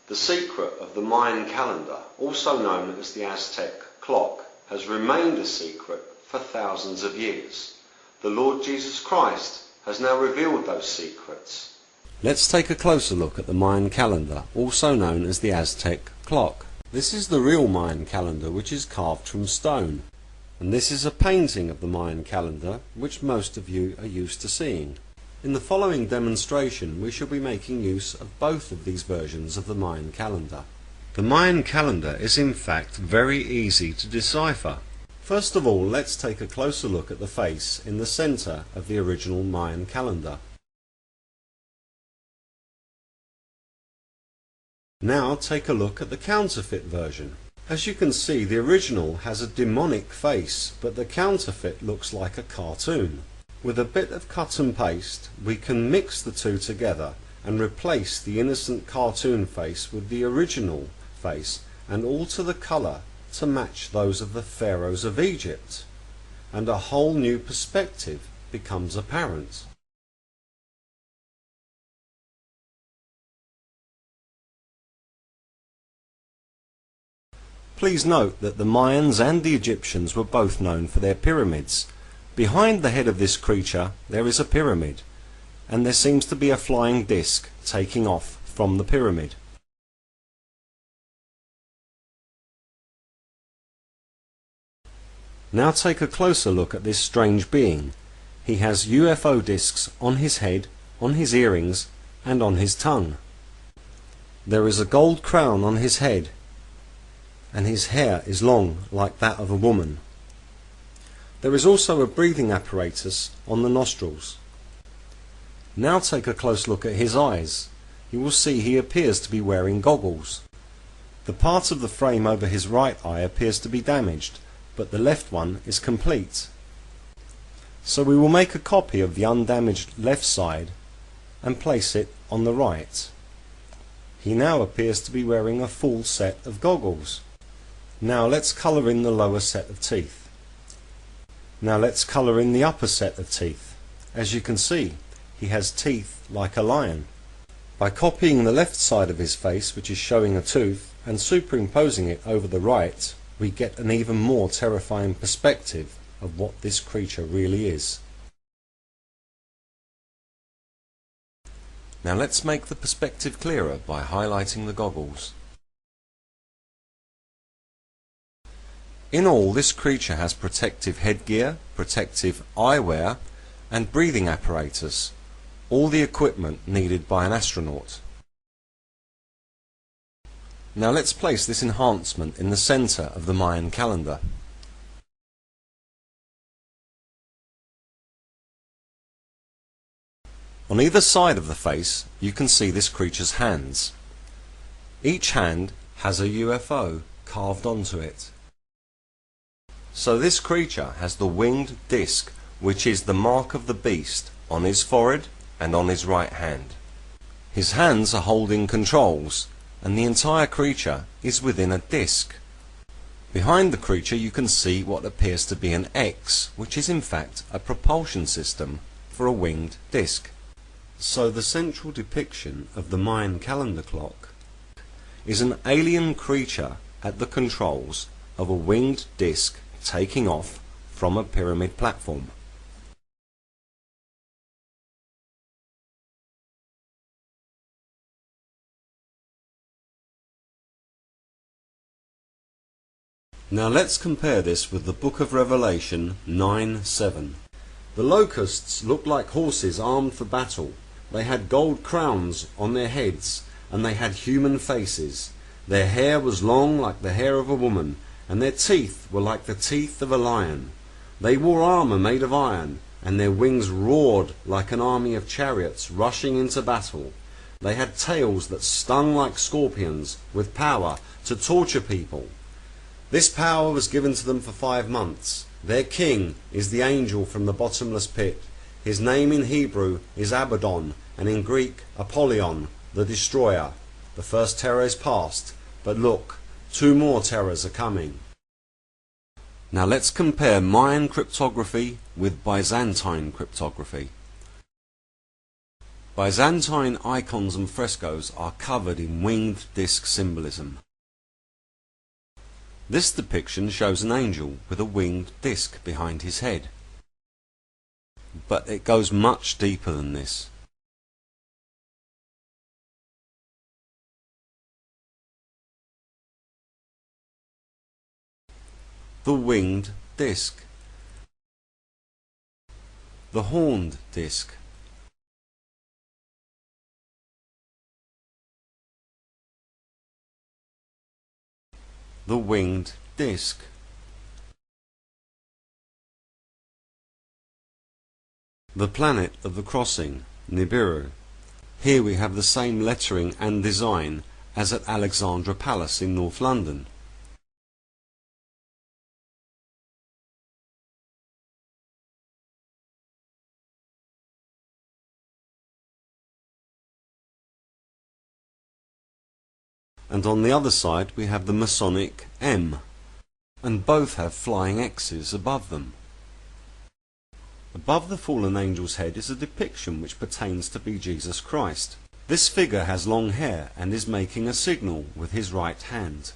The secret of the Mayan calendar, also known as the Aztec clock, has remained a secret for thousands of years. The Lord Jesus Christ has now revealed those secrets. Let's take a closer look at the Mayan calendar, also known as the Aztec clock. This is the real Mayan calendar, which is carved from stone. And this is a painting of the Mayan calendar, which most of you are used to seeing. In the following demonstration, we shall be making use of both of these versions of the Mayan calendar. The Mayan calendar is in fact very easy to decipher. First of all, let's take a closer look at the face in the center of the original Mayan calendar. Now take a look at the counterfeit version. As you can see, the original has a demonic face, but the counterfeit looks like a cartoon. With a bit of cut and paste, we can mix the two together and replace the innocent cartoon face with the original face and alter the colour to match those of the pharaohs of Egypt. And a whole new perspective becomes apparent. Please note that the Mayans and the Egyptians were both known for their pyramids. Behind the head of this creature there is a pyramid, and there seems to be a flying disc taking off from the pyramid. Now take a closer look at this strange being. He has UFO discs on his head, on his earrings, and on his tongue. There is a gold crown on his head, and his hair is long like that of a woman. There is also a breathing apparatus on the nostrils. Now take a close look at his eyes. You will see he appears to be wearing goggles. The part of the frame over his right eye appears to be damaged, but the left one is complete. So we will make a copy of the undamaged left side and place it on the right. He now appears to be wearing a full set of goggles. Now let's colour in the lower set of teeth. Now let's colour in the upper set of teeth. As you can see, he has teeth like a lion. By copying the left side of his face, which is showing a tooth, and superimposing it over the right, we get an even more terrifying perspective of what this creature really is. Now let's make the perspective clearer by highlighting the goggles. In all, this creature has protective headgear, protective eyewear, and breathing apparatus, all the equipment needed by an astronaut. Now let's place this enhancement in the center of the Mayan calendar. On either side of the face, you can see this creature's hands. Each hand has a UFO carved onto it. So this creature has the winged disc, which is the mark of the beast, on his forehead and on his right hand. His hands are holding controls, and the entire creature is within a disc. Behind the creature you can see what appears to be an X, which is in fact a propulsion system for a winged disc. So the central depiction of the Mayan calendar clock is an alien creature at the controls of a winged disc taking off from a pyramid platform. Now let's compare this with the Book of Revelation 9:7. The locusts looked like horses armed for battle. They had gold crowns on their heads, and they had human faces. Their hair was long like the hair of a woman, and their teeth were like the teeth of a lion. They wore armour made of iron, and their wings roared like an army of chariots rushing into battle. They had tails that stung like scorpions, with power to torture people. This power was given to them for 5 months. Their king is the angel from the bottomless pit. His name in Hebrew is Abaddon, and in Greek Apollyon, the destroyer. The first terror is past, but look, 2 more terrors are coming. Now let's compare Mayan cryptography with Byzantine cryptography. Byzantine icons and frescoes are covered in winged disc symbolism. This depiction shows an angel with a winged disc behind his head. But it goes much deeper than this. The winged disc. The horned disc. The winged disc. The planet of the crossing, Nibiru. Here we have the same lettering and design as at Alexandra Palace in North London. And on the other side we have the Masonic M, and both have flying X's above them. Above the fallen angel's head is a depiction which pertains to be Jesus Christ. This figure has long hair and is making a signal with his right hand.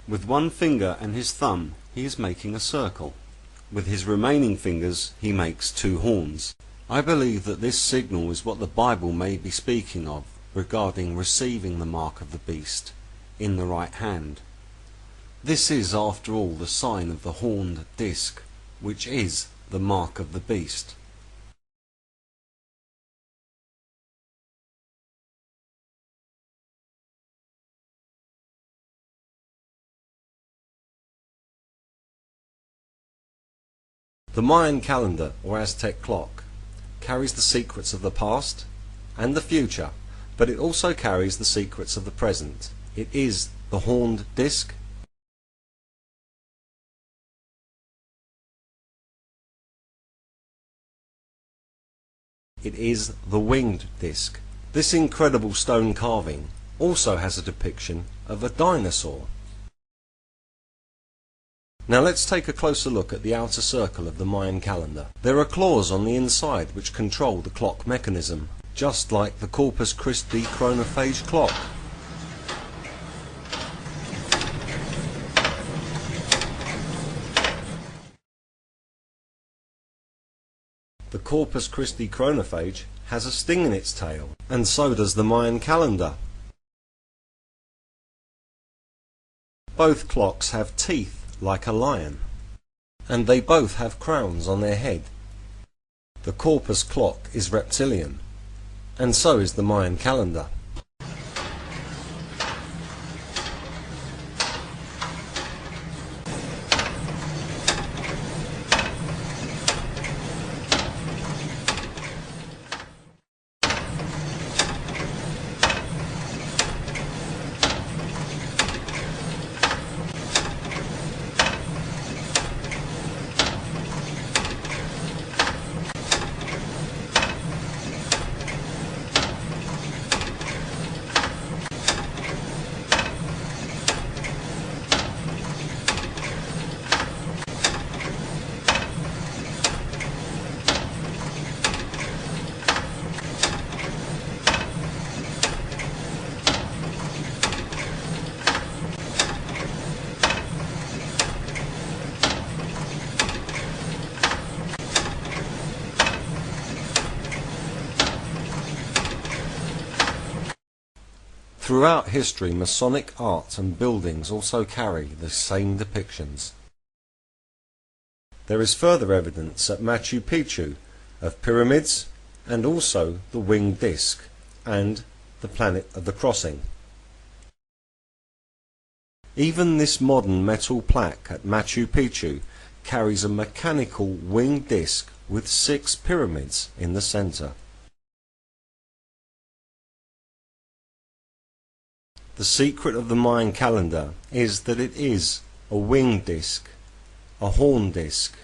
With one finger and his thumb he is making a circle. With his remaining fingers he makes two horns. I believe that this signal is what the Bible may be speaking of regarding receiving the mark of the beast in the right hand. This is, after all, the sign of the horned disc, which is the mark of the beast. The Mayan calendar, or Aztec clock, carries the secrets of the past and the future, but it also carries the secrets of the present. It is the horned disc. It is the winged disc. This incredible stone carving also has a depiction of a dinosaur. Now let's take a closer look at the outer circle of the Mayan calendar. There are claws on the inside which control the clock mechanism, just like the Corpus Christi chronophage clock. The Corpus Christi chronophage has a sting in its tail, and so does the Mayan calendar. Both clocks have teeth like a lion, and they both have crowns on their head. The Corpus clock is reptilian, and so is the Mayan calendar. Throughout history, Masonic art and buildings also carry the same depictions. There is further evidence at Machu Picchu of pyramids and also the winged disc and the planet of the crossing. Even this modern metal plaque at Machu Picchu carries a mechanical winged disc with 6 pyramids in the center. The secret of the Mayan calendar is that it is a winged disc, a horn disc,